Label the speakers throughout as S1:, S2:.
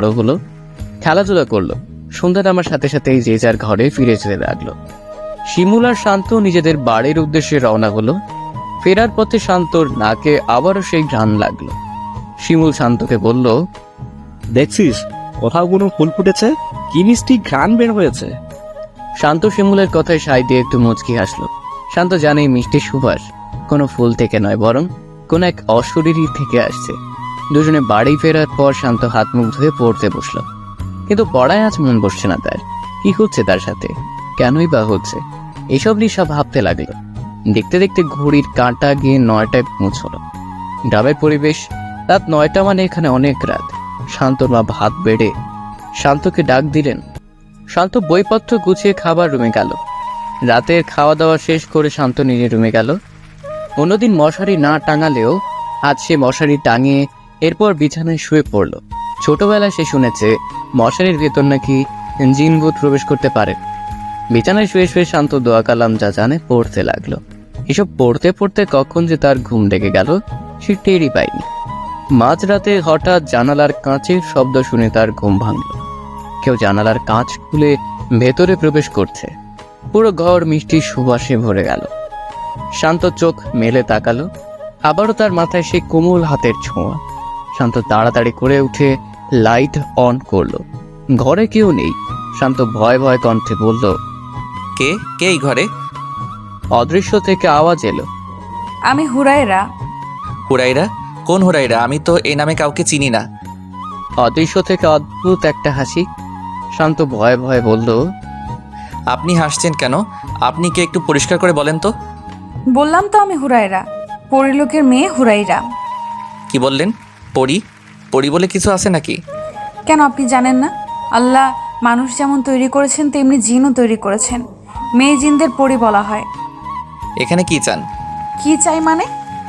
S1: বড় হলো, খেলাধুলা করলো। সন্ধ্যা নামার সাথে সাথেই যে যার ঘরে ফিরে যেতে লাগলো। শিমুল আর শান্ত নিজেদের বাড়ির উদ্দেশ্যে রওনা হলো। ফেরার পথে শান্তর নাকে আবারও সেই ঘ্রাণ লাগলো। শিমুল শান্তকে বলল,
S2: দেখছিস কোথাও কোনো ফুল ফুটেছে, কি মিষ্টি ঘ্রাণ বের হয়েছে।
S1: শান্ত শিমুলের কথায় সায় দিয়ে একটু মুচকি হাসলো। শান্ত জানে এই মিষ্টি সুবাস কোনো ফুল থেকে নয়, বরং কোন এক অশরীরী থেকে আসছে। দুজনে বাড়ি ফেরার পর শান্ত হাত মুখ ধুয়ে পড়তে বসলো। কিন্তু পড়ায় আজ মন বসছে না তার। কি হচ্ছে তার সাথে, কেনই বা হচ্ছে, এসব নিয়ে সব ভাবতে লাগলো। দেখতে দেখতে ঘড়ির কাঁটা গিয়ে 9টায় পৌঁছলো। গ্রামের পরিবেশ, রাত 9টা মানে এখানে অনেক রাত। শান্তর মা ভাত বেড়ে শান্তকে ডাক দিলেন। শান্ত বইপত্র গুছিয়ে খাবার রুমে গেল। রাতের খাওয়া দাওয়া শেষ করে শান্ত নিজের রুমে গেল। অন্যদিন মশারি না টাঙালেও আজ সে মশারি টাঙিয়ে এরপর বিছানায় শুয়ে পড়ল। ছোটবেলায় সে শুনেছে মশারির ভেতর নাকি জিনভূত প্রবেশ করতে পারে। বিছানায় শুয়ে শুয়ে শান্ত দোয়া কালাম যা জানে পড়তে লাগলো। এসব পড়তে পড়তে কখন যে তার ঘুম লেগে গেল সে টেরই পায়নি। মাঝরাতে হঠাৎ জানালার কাঁচের শব্দ শুনে তার ঘুম ভাঙল। কেউ জানালার কাঁচ খুলে ভেতরে প্রবেশ করছে। পুরো ঘর মিষ্টি সুবাসে ভরে গেল। শান্ত চোখ মেলে তাকালো, আবারও তার মাথায় সেই কোমল হাতের ছোঁয়া। শান্ত তাড়াতাড়ি করে উঠে লাইট অন করলো। ঘরে কেউ নেই। শান্ত ভয় ভয় কণ্ঠে বলল,
S3: কে কে এই ঘরে?
S1: অদৃশ্য থেকে আওয়াজ এলো,
S4: আমি হুরায়রা।
S3: হুরাইরা? কোন হুরাইরা? আমি তো এই নামে কাউকে চিনি না।
S1: অদৃশ্য থেকে অদ্ভুত একটা হাসি। শান্ত ভয়ে ভয়ে বলল,
S3: আপনি হাসছেন কেন? আপনি কে একটু পরিষ্কার করে বলেন তো।
S4: বললাম তো আমি হুরায়রা, পরিলোকের মেয়ে হুরাইরা।
S3: কি বললেন? পরি? পরি বলে কিছু আছে নাকি?
S4: কেন আপনি জানেন না? আল্লাহ মানুষ যেমন তৈরি করেছেন তেমনি জিনও তৈরি করেছেন। মেয়ে জিনদের পরি বলা হয়।
S3: এখানে কি চান?
S4: কি চাই মানে?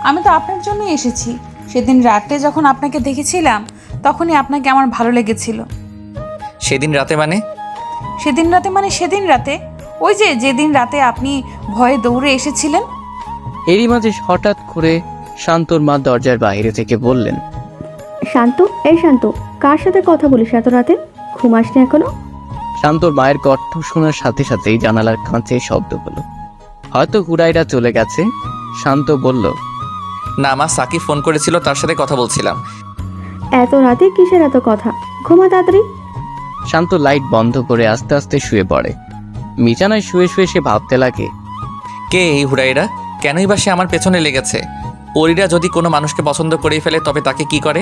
S4: আমি তো আপনার জন্যই এসেছি। সেদিন রাতে যখন আপনাকে দেখেছিলাম তখনই আপনাকে আমার ভালো লেগেছিল।
S3: সেদিন রাতে মানে?
S4: সেদিন রাতে মানে সেদিন রাতে, ওই যে যেদিন রাতে আপনি ভয়ে দৌড়ে এসেছিলেন।
S1: এরই মাঝে হঠাৎ করে শান্তর মা দরজার বাইরে থেকে বললেন,
S5: শান্ত, এই শান্ত, কার সাথে কথা বলিস এত রাতে? ঘুম আসনি এখনো?
S1: শান্তর মায়ের কণ্ঠ শোনার সাথে সাথেই জানালার কাঁচে শব্দ হলো। হয়তো হুরাইরা চলে গেছে। শান্ত বলল,
S3: না, মা সাকিব ফোন করেছিল, তার সাথে কথা বলছিলাম।
S5: এত রাতে কিসের এত কথা? ঘুমা তাড়াতাড়ি।
S1: শান্ত লাইট বন্ধ করে আস্তে আস্তে শুয়ে পড়ে। বিছানায় শুয়ে শুয়ে সে ভাবতে লাগে,
S3: কে এই হুরাইরা? কেনই বা সে আমার পেছনে লেগেছে? পরীরা যদি কোনো মানুষকে পছন্দ করেই ফেলে তবে তাকে কি করে?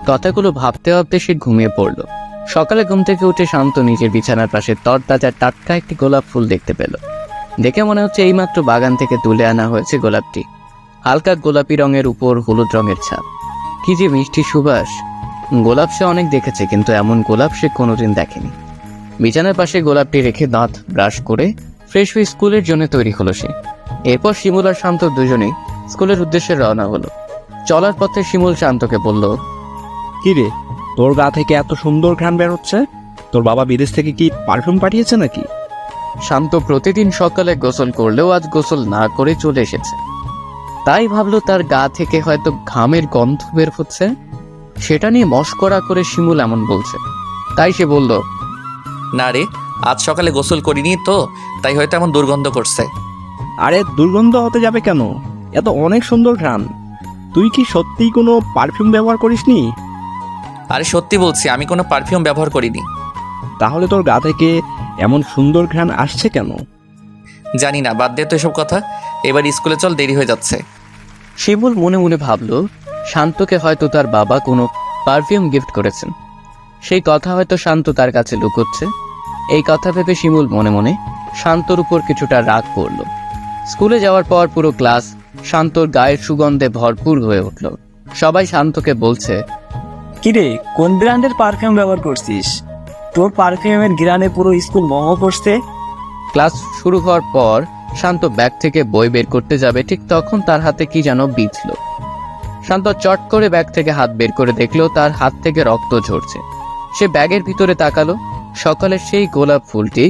S1: কথাগুলো ভাবতে ভাবতে সে ঘুমিয়ে পড়ল। সকালে ঘুম থেকে উঠে শান্ত নিজের বিছানার পাশে তরতাজা টাটকা একটি গোলাপ ফুল দেখতে পেল। দেখে মনে হচ্ছে এইমাত্র বাগান থেকে তুলে আনা হয়েছে গোলাপটি। হালকা গোলাপি রঙের উপর হলুদ রঙের ছাপ। কি যে মিষ্টি সুবাস! গোলাপ সে অনেক দেখেছে, কিন্তু এমন গোলাপ সে কোনোদিন দেখেনি। বিছানার পাশে গোলাপটি রেখে দাঁত ব্রাশ করে ফ্রেশ হয়ে স্কুলের জন্য তৈরি হলো সে। এরপর শিমুল আর শান্ত দুজনেই স্কুলের উদ্দেশ্যে রওনা হলো। চলার পথে শিমুল শান্তকে বলল,
S2: কি রে, তোর গা থেকে এত সুন্দর ঘ্রাণ বের হচ্ছে? তোর বাবা বিদেশ থেকে কি পারফিউম পাঠিয়েছে নাকি?
S1: শান্ত প্রতিদিন সকালে গোসল করলেও আজ গোসল না করে চলে এসেছে। তাই ভাবলো তার গা থেকে হয়তো ঘামের গন্ধ বের হচ্ছে। সেটা নিয়ে মশকরা করে শিমুল এমন বলছে। তাই সে বলল,
S3: না রে, আজ সকালে গোসল করিনি তো, তাই হয়তো এমন দুর্গন্ধ করছে।
S2: আরে দুর্গন্ধ হতে যাবে কেন? এত অনেক সুন্দর ঘ্রাণ। তুই কি সত্যিই কোনো পারফিউম ব্যবহার করিসনি?
S3: আরে সত্যি বলছি, আমি কোনো পারফিউম ব্যবহার করিনি।
S2: তাহলে তোর গা থেকে এমন সুন্দর ঘ্রাণ আসছে কেন?
S3: জানি না, বাদ দে তো এসব কথা। এবার স্কুলে চল, দেরি হয়ে যাচ্ছে।
S1: শিমুল মনে মনে ভাবলো শান্তকে হয়তো তার বাবা কোনো পারফিউম গিফট করেছেন। সেই কথা হয়তো শান্ত তার কাছে লুকোচ্ছে। এই কথা ভেবে শিমুল মনে মনে শান্তর উপর কিছুটা রাগ করল। স্কুলে যাওয়ার পর পুরো ক্লাস শান্তর গায়ের সুগন্ধে ভরপুর হয়ে উঠল। সবাই শান্তকে বলছে,
S6: কিরে, কোন ব্র্যান্ডের পারফিউম ব্যবহার করছিস? তোর পারফিউমের ঘ্রাণে পুরো স্কুল মোহ করছে।
S1: ক্লাস শুরু হওয়ার পর শান্ত ব্যাগ থেকে বই বের করতে যাবে, ঠিক তখন তার হাতে কি যেন বিঁধল। শান্ত চট করে ব্যাগ থেকে হাত বের করে দেখলো তার হাত থেকে রক্ত ঝরছে। সে ব্যাগের ভিতরে তাকালো। সকালের সেই গোলাপ ফুলটি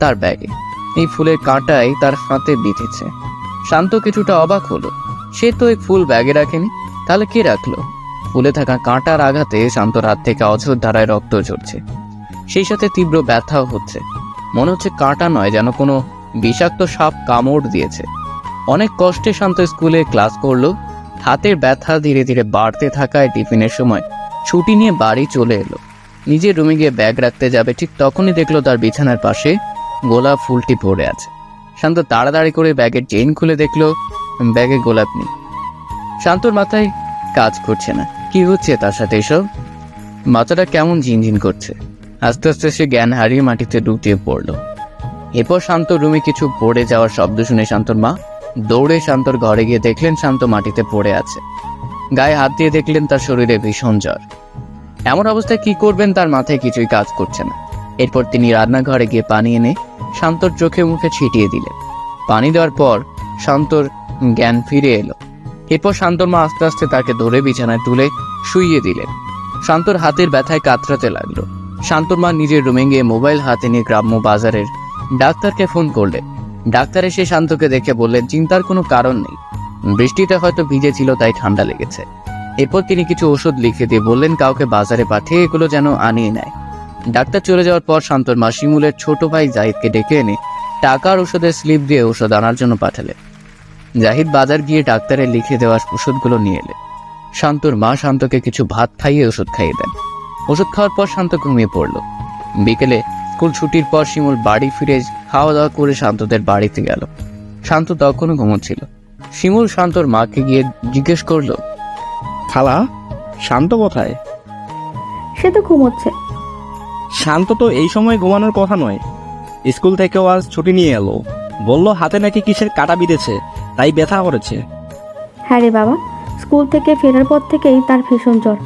S1: তার ব্যাগে। এই ফুলের কাঁটাই তার হাতে বিঁধেছে। শান্ত কিছুটা অবাক হলো। সে তো এই ফুল ব্যাগে রাখেনি, তাহলে কে রাখলো? ফুলে থাকা কাঁটার আঘাতে শান্তর হাত থেকে অঝোর ধারায় রক্ত ঝরছে, সেই সাথে তীব্র ব্যথাও হচ্ছে। মনে হচ্ছে কাঁটা নয়, যেন কোনো বিষাক্ত সাপ কামড় দিয়েছে। অনেক কষ্টে শান্ত স্কুলে ক্লাস করলো। হাতের ব্যথা ধীরে ধীরে বাড়তে থাকায় টিফিনের সময় ছুটি নিয়ে বাড়ি চলে এলো। নিজের রুমে গিয়ে ব্যাগ রাখতে যাবে, ঠিক তখনই দেখলো তার বিছানার পাশে গোলাপ ফুলটি পড়ে আছে। শান্ত তাড়াতাড়ি করে ব্যাগের চেইন খুলে দেখলো ব্যাগে গোলাপ নেই। শান্তর মাথায় কাজ করছে না, কি হচ্ছে তার সাথে এসব? মাথাটা কেমন ঝিনঝিন করছে। আস্তে আস্তে সে জ্ঞান হারিয়ে মাটিতে লুটিয়ে পড়ল। এরপর শান্ত রুমে কিছু পড়ে যাওয়ার শব্দ শুনে শান্তর মা দৌড়ে শান্তর ঘরে গিয়ে দেখলেন শান্ত মাটিতে পড়ে আছে। গায়ে হাত দিয়ে দেখলেন তার শরীরে ভীষণ জ্বর। এমন অবস্থায় কি করবেন তার মাথায় কিছুই কাজ করছে না। এরপর তিনি রান্নাঘরে গিয়ে পানি এনে শান্তর চোখে মুখে ছিটিয়ে দিলেন। পানি দেওয়ার পর শান্তর জ্ঞান ফিরে এলো। এরপর শান্তর মা আস্তে আস্তে তাকে ধরে বিছানায় তুলে শুইয়ে দিলেন। শান্তর হাতের ব্যথায় কাতরাতে লাগলো। শান্তর মা নিজের রুমে গিয়ে মোবাইল হাতে নিয়ে গ্রাম্য বাজারের ডাক্তারকে ফোন করলেন। ডাক্তার এসে শান্তকে দেখে বললেন চিন্তার কোনো কারণ নেই, বৃষ্টিতে হয়তো ভিজেছিল তাই ঠান্ডা লেগেছে। এরপর তিনি কিছু ওষুধ লিখে দিয়ে বললেন কাউকে বাজারে পাঠিয়ে এগুলো যেন আনিয়ে নেয়। ডাক্তার চলে যাওয়ার পর শান্তর মা শিমুলের ছোট ভাই জাহিদকে ডেকে এনে টাকার ওষুধের স্লিপ দিয়ে ওষুধ আনার জন্য পাঠালেন। জাহিদ বাজার গিয়ে ডাক্তারের লিখে দেওয়া ওষুধগুলো নিয়ে এলেন। শান্তর মা শান্তকে কিছু ভাত খাইয়ে ওষুধ খাইয়ে দেন। ওষুধ খাওয়ার পর শান্ত ঘুমিয়ে পড়ল। বিকেলে স্কুল ছুটির পর শিমুল বাড়ি ফিরে খাওয়া দাওয়া করে শান্তদের বাড়িতে গেল। শান্ত তখনও ঘুমোচ্ছিল। শিমুল শান্তর মাকে গিয়ে জিজ্ঞেস করলো,
S2: খালা, শান্ত কোথায়?
S5: সে তো ঘুমোচ্ছে।
S2: শান্ত তো এই সময় ঘুমানোর কথা নয়। স্কুল থেকেও আজ ছুটি নিয়ে এলো। বলল হাতে নাকি কিসের কাটা বিঁধেছে, তাই ব্যথা করেছে।
S5: হ্যাঁ রে বাবা, স্কুল থেকে ফেরার পর থেকেই তার ভীষণ জ্বর।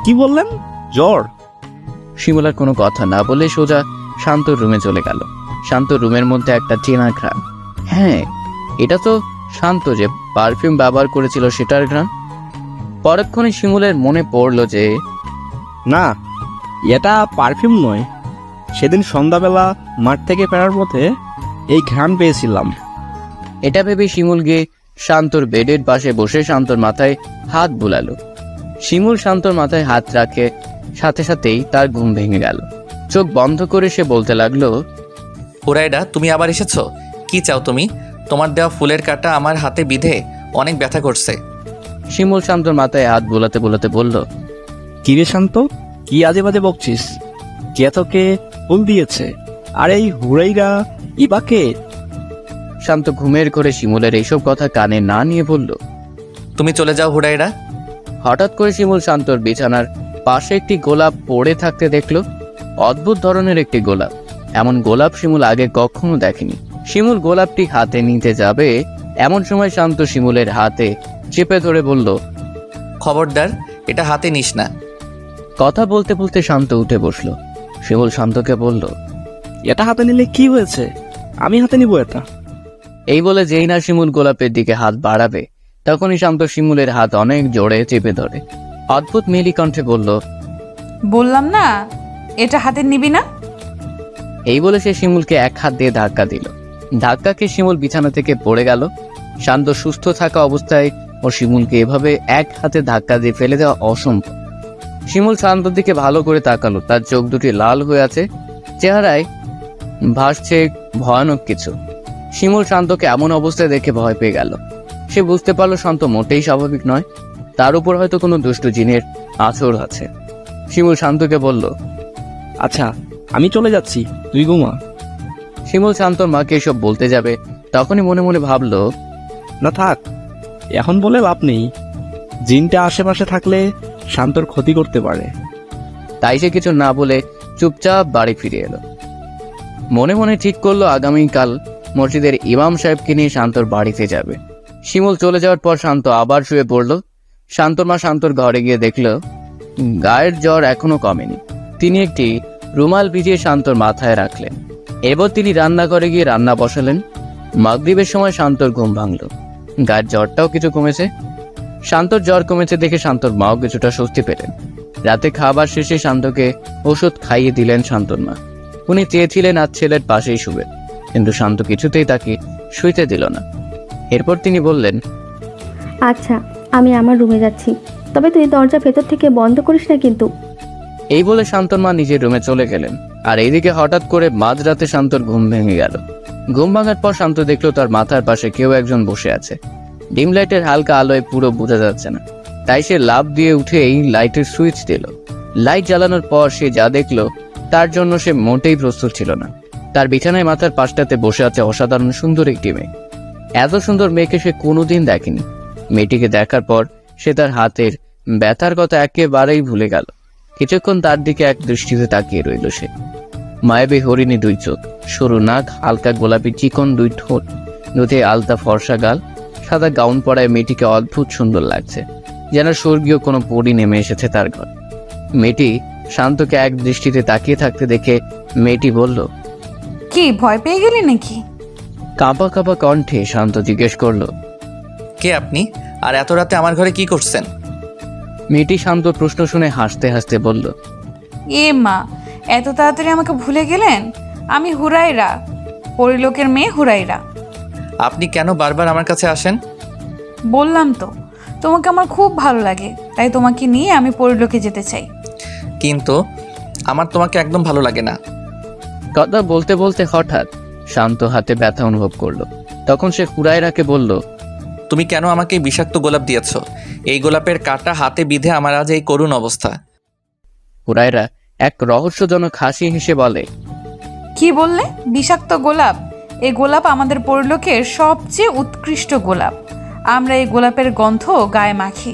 S2: কি বললেন? জ্বর?
S1: শিমুল আর কোনো কথা না বলে সোজা শান্তর রুমে চলে গেল। শান্ত রুমের মধ্যে একটা চেনা ঘ্রাণ। হ্যাঁ, এটা তো শান্ত যে পারফিউম ব্যবহার করেছিল সেটার ঘ্রাণ। পরক্ষণে শিমুলের মনে পড়ল যে
S2: না, এটা পারফিউম নয়। সেদিন সন্ধ্যাবেলা মাঠ থেকে ফেরার পথে এই ঘ্রাণ পেয়েছিলাম।
S1: এটা ভেবে শিমুল গিয়ে শান্তর বেডের পাশে বসে শান্তর মাথায় হাত বুলালো। শিমুল শান্তর মাথায় হাত রাখে সাথে সাথেই তার ঘুম ভেঙে গেল। চোখ বন্ধ করে সে বলতে লাগলো,
S3: হুরাইডা, তুমি আবার এসেছো? কি চাও তুমি? তোমার দেওয়া ফুলের কাঁটা আমার হাতে বিঁধে অনেক ব্যথা করছে।
S1: শিমুল শান্তর মাথায় হাত বোলাতে বোলাতে বলল,
S2: কি রে শান্ত, কি আজে বাজে বকছিস? কে তোকে ফুল দিয়েছে? আর এই হুরাইরা ইবাকে?
S1: শান্ত ঘুমের ঘরে শিমুলের এইসব কথা কানে না নিয়ে বলল।
S3: তুমি চলে যাও হুরাইডা।
S1: হঠাৎ করে শিমুল শান্তর বিছানার পাশে একটি গোলাপ পড়ে থাকতে দেখলো। অদ্ভুত ধরনের একটি গোলাপ। এমন গোলাপ শিমুল আগে কখনো দেখেনি। শিমুল গোলাপটি হাতে নিতে যাবে, এমন সময় শান্ত শিমুলের হাতে চেপে ধরে বলল,
S3: খবরদার, এটা হাতে নিস না।
S1: কথা বলতে বলতে শান্ত উঠে বসলো। শিমুল শান্তকে বলল,
S2: এটা হাতে নিলে কি হয়েছে? আমি হাতে নিব এটা।
S1: এই বলে যেই না শিমুল গোলাপের দিকে হাত বাড়াবে, তখনই শান্ত শিমুলের হাত অনেক জোরে চেপে ধরে অদ্ভুত মেলি কণ্ঠে বলল,
S4: বললাম না এটা হাতে নিবি না।
S1: এই বলে সে শিমুলকে এক হাত দিয়ে ধাক্কা দিল। ধাক্কাকে শিমুল বিছানা থেকে পড়ে গেল। শান্ত সুস্থ থাকা অবস্থায় ও শিমুলকে এভাবে এক হাতে ধাক্কা দিয়ে ফেলে দেওয়া অসম্ভব। শিমুল শান্তর দিকে ভালো করে তাকালো। তার চোখ দুটি লাল হয়ে আছে, চেহারায় ভাসছে ভয়ানক কিছু। শিমুল শান্তকে এমন অবস্থায় দেখে ভয় পেয়ে গেল। সে বুঝতে পারলো শান্ত মোটেই স্বাভাবিক নয়, তার উপর হয়তো কোনো দুষ্ট জিনের আঁচড় আছে। শিমুল শান্তকে বলল,
S2: আচ্ছা, আমি চলে যাচ্ছি, তুই ঘুমা।
S1: শিমুল শান্তর মাকে এসব বলতে যাবে, তখনই মনে মনে ভাবলো,
S2: না থাক, এখন বলে লাভ নেই। জিনটা আশেপাশে থাকলে শান্তর ক্ষতি করতে পারে।
S1: তাই সে কিছু না বলে চুপচাপ বাড়ি ফিরে এলো। মনে মনে ঠিক করলো আগামীকাল মসজিদের ইমাম সাহেবকে নিয়ে শান্তর বাড়িতে যাবে। শিমুল চলে যাওয়ার পর শান্ত আবার শুয়ে পড়ল। শান্তর মা শান্তর ঘরে গিয়ে দেখল গায়ের জ্বর এখনো কমেনি। তিনি একটি রুমাল ভিজিয়ে শান্তর মাথায় রাখলেন। এরপর তিনি রান্নাঘরে গিয়ে রান্না বসালেন। মাগরিবের সময় শান্তর ঘুম ভাঙল। গায়ের জ্বরটাও কিছু কমেছে। শান্তর জ্বর কমেছে দেখে শান্তর মাও কিছুটা স্বস্তি পেলেন। রাতে খাবার শেষে শান্তকে ওষুধ খাইয়ে দিলেন শান্তর মা। উনি চেয়েছিলেন আজ ছেলের পাশেই শুবেন, কিন্তু শান্ত কিছুতেই তাকে শুইতে দিল না। এরপর তিনি বললেন,
S5: আচ্ছা, আমি আমার রুমে যাচ্ছি। তবে তুই দরজা ভেতর থেকে বন্ধ করিস না কিন্তু।
S1: এই বলে শান্তর মা নিজের রুমে চলে গেলেন। আর এইদিকে হঠাৎ করে মাঝরাতে শান্তর ঘুম ভেঙে গেল। ঘুম ভাঙার পর শান্ত দেখলো তার মাথার পাশে কেউ একজন বসে আছে। ডিম লাইটের হালকা আলোয় পুরো বোঝা যাচ্ছে না, তাই সে লাফ দিয়ে উঠে এই লাইটের সুইচ দিল। লাইট জ্বালানোর পর সে যা দেখলো তার জন্য সে মোটেই প্রস্তুত ছিল না। তার বিছানায় মাথার পাশটাতে বসে আছে অসাধারণ সুন্দর একটি মেয়ে। এত সুন্দর মেয়েকে সে কোনোদিন দেখেনি। মেয়েটিকে দেখার পর সে তার হাতের ব্যথার কথা একেবারেই ভুলে গেল। কিছুক্ষণ তার দিকে এক দৃষ্টিতে তাকিয়ে রইল সে। মায়াবী হরিণী দুই চোখ, সরু নাক, হালকা গোলাপি চিকন দুই ঠোঁট, দুধে আলতা ফর্সা গাল, সাদা গাউন পরায় মেয়েটিকে অদ্ভুত সুন্দর লাগছে, যেন স্বর্গীয় কোনো পরী নেমে এসেছে তার ঘর। মেয়েটি শান্তকে এক দৃষ্টিতে তাকিয়ে থাকতে দেখে মেয়েটি বলল,
S4: কি ভয় পেয়ে গেলি নাকি?
S1: কাঁপা কাঁপা কণ্ঠে শান্ত জিজ্ঞেস করলো,
S3: কে আপনি? আর এত রাতে আমার ঘরে কি করছেন?
S1: মেয়েটি শান্ত প্রশ্ন শুনে হাসতে হাসতে বলল,
S4: এ মা, এত তাড়াতাড়ি আমাকে ভুলে গেলেন? আমি হুরাইরা, পরিলোকের মেয়ে হুরাইরা।
S3: আপনি কেন বারবার আমার কাছে আসেন?
S4: বললাম তো, তোমাকে আমার খুব ভালো লাগে, তাই তোমাকে নিয়ে আমি পরিলোকে যেতে চাই।
S3: কিন্তু আমার তোমাকে একদম ভালো লাগে না।
S1: কথা বলতে বলতে হঠাৎ শান্ত হাতে ব্যথা অনুভব করলো। তখন সে হুরায়রাকে বলল,
S3: তুমি কেন আমাকে এই বিষাক্ত গোলাপ দিয়েছ? এই গোলাপের কাঁটা হাতে বিঁধে আমার আজ এই করুণ অবস্থা।
S1: হুরায়রা এক রহস্যজনক হাসি হেসে বলে,
S4: কি বললে? বিষাক্ত গোলাপ? এই গোলাপ আমাদের পরিলোকের সবচেয়ে উৎকৃষ্ট গোলাপ। আমরা এই গোলাপের গন্ধ গায়ে মাখি,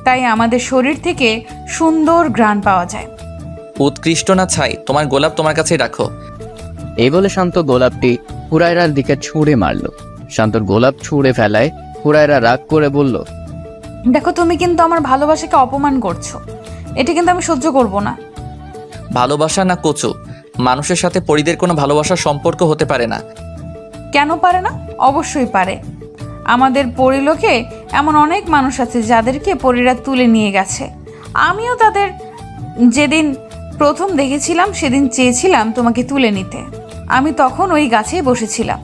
S4: তাই আমাদের শরীর থেকে সুন্দর ঘ্রাণ পাওয়া যায়।
S3: উৎকৃষ্ট না ছাই, তোমার গোলাপ তোমার কাছেই রাখো।
S1: এই বলে শান্ত গোলাপটি হুরায়রার দিকে ছুঁড়ে মারল। শান্তর গোলাপ ছুঁড়ে ফেলায় হুরায়রা রাগ করে বলল,
S4: দেখো, তুমি কিন্তু আমার ভালোবাসাকে অপমান করছো। এটা কিন্তু আমি সহ্য করব না।
S3: ভালোবাসা না কচু? মানুষের সাথে পরীদের কোনো ভালোবাসার সম্পর্ক হতে পারে না।
S4: কেন পারে না? অবশ্যই পারে। আমাদের পরিলোকে এমন অনেক মানুষ আছে যাদেরকে পরীরা তুলে নিয়ে গেছে। আমিও তাদের যেদিন প্রথম দেখেছিলাম সেদিন চেয়েছিলাম তোমাকে তুলে নিতে। আমি তখন ওই গাছেই বসেছিলাম।